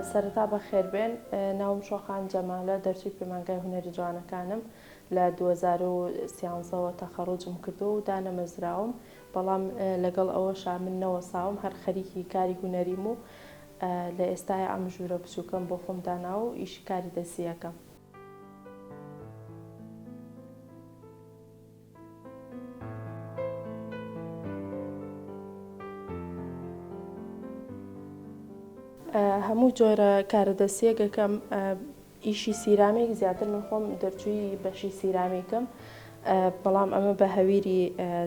سەرەتا بەخێربێن، ناوم شۆخان جەمالە، دەرچووی پەیمانگای هونەری جوانەکانم لە 2013ەوە تەخەڕوجم کردو و دانەمەزراوم، بەڵام لەگەڵ ئەوەشا من نەوەساوم، هەر خەریکی کاری هونەریم و لە ئێستای ئەم ژوورە بچووکەم بۆ خۆم داناوە و ئیشی کاری دەستیەکەم. هەموو جۆرە کارەدەستیەکەکەم ئیشی سیرامێک زیاتر من خۆم دەرچووی بەشی سیرامێکم، بەڵام ئەمە بە هەویری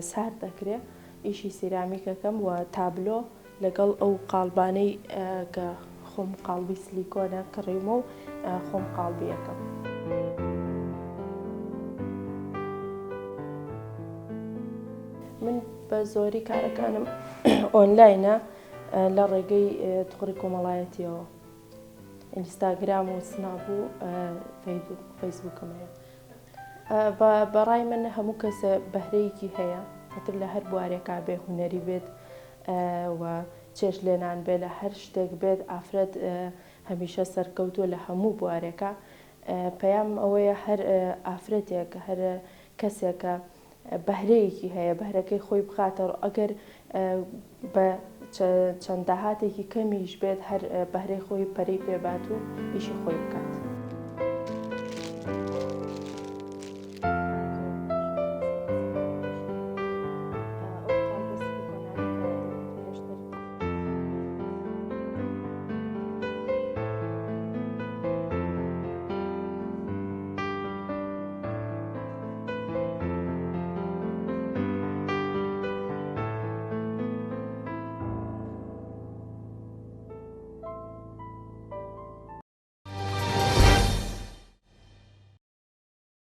سارد دەکرێت. ئیشی سیرامیکەکەم و تابلۆ لەگەڵ ئەو قاڵبانەی کە خۆم قاڵبی سلیکۆنە کڕیمە و خۆم قاڵبیەکەم. من بە زۆری کارەکانم ئۆنلاینە لە ڕێگەی توخڕی کۆمەڵایەتیەوە، ئینستاگرام و سناپ و فەیسبووکم هەیە. بەڕای من هەموو کەسە بەهرەیەکی هەیە، هەتر لە هەر بوارێکا بێ، هونەری بێت و چێژ لێنان بێت، لە هەر شتێک بێت، ئافرەت هەمیشە سەرکەوتووە لە هەموو بوارێکە. پەیام ئەوەیە هەر ئافرەتێک، هەر کەسێکە بەهرەیەکی هەیە، بەهرەکەی خۆی بخاتەوە، ئەگەر بە چەند داهاتێکی کەمیش بێت، هەر بەهرەی خۆی پەرەی پێبات و ئیشی خۆی بکات.